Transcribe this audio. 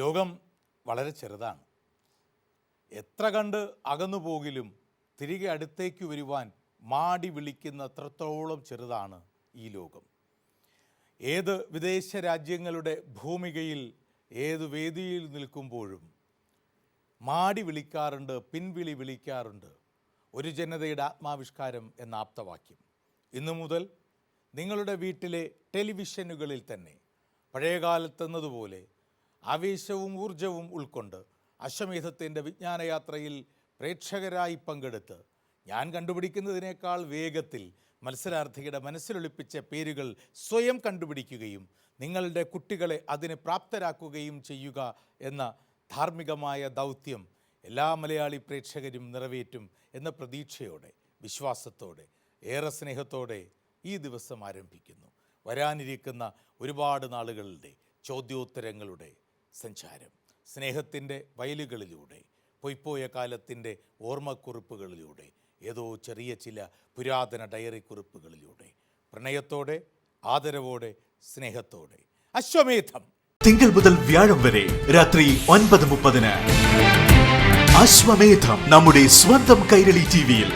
ലോകം വളരെ ചെറുതാണ്. എത്ര കണ്ട് അകന്നു പോകിലും തിരികെ അടുത്തേക്ക് വരുവാൻ മാടി വിളിക്കുന്നത്രത്തോളം ചെറുതാണ് ഈ ലോകം. ഏത് വിദേശ രാജ്യങ്ങളുടെ ഭൂമികയിൽ ഏത് വേദിയിൽ നിൽക്കുമ്പോഴും മാടി വിളിക്കാറുണ്ട്, പിൻവിളി വിളിക്കാറുണ്ട് ഒരു ജനതയുടെ ആത്മാവിഷ്കാരം എന്ന ആപ്തവാക്യം. ഇന്നു മുതൽ നിങ്ങളുടെ വീട്ടിലെ ടെലിവിഷനുകളിൽ തന്നെ പഴയകാലത്തെന്നതുപോലെ ആവേശവും ഊർജവും ഉൾക്കൊണ്ട് അശ്വമേധത്തിൻ്റെ വിജ്ഞാനയാത്രയിൽ പ്രേക്ഷകരായി പങ്കെടുത്ത് ഞാൻ കണ്ടുപിടിക്കുന്നതിനേക്കാൾ വേഗത്തിൽ മത്സരാർത്ഥിയുടെ മനസ്സിലൊളിപ്പിച്ച പേരുകൾ സ്വയം കണ്ടുപിടിക്കുകയും നിങ്ങളുടെ കുട്ടികളെ അതിന് പ്രാപ്തരാക്കുകയും ചെയ്യുക എന്ന ധാർമ്മികമായ ദൗത്യം എല്ലാ മലയാളി പ്രേക്ഷകരും നിറവേറ്റും എന്ന പ്രതീക്ഷയോടെ, വിശ്വാസത്തോടെ, ഏറെ സ്നേഹത്തോടെ ഈ ദിവസം ആരംഭിക്കുന്നു. വരാനിരിക്കുന്ന ഒരുപാട് നാളുകളുടെ ചോദ്യോത്തരങ്ങളുടെ സഞ്ചാരം, സ്നേഹത്തിൻ്റെ വയലുകളിലൂടെ, പൊയ്പോയ കാലത്തിൻ്റെ ഓർമ്മക്കുറിപ്പുകളിലൂടെ, ഏതോ ചെറിയ ചില പുരാതന ഡയറി കുറിപ്പുകളിലൂടെ, പ്രണയത്തോടെ, ആദരവോടെ, സ്നേഹത്തോടെ. അശ്വമേധം തിങ്കൾ മുതൽ വ്യാഴം വരെ രാത്രി 9:30. അശ്വമേധം നമ്മുടെ സ്വന്തം കൈരളി ടിവിയിൽ.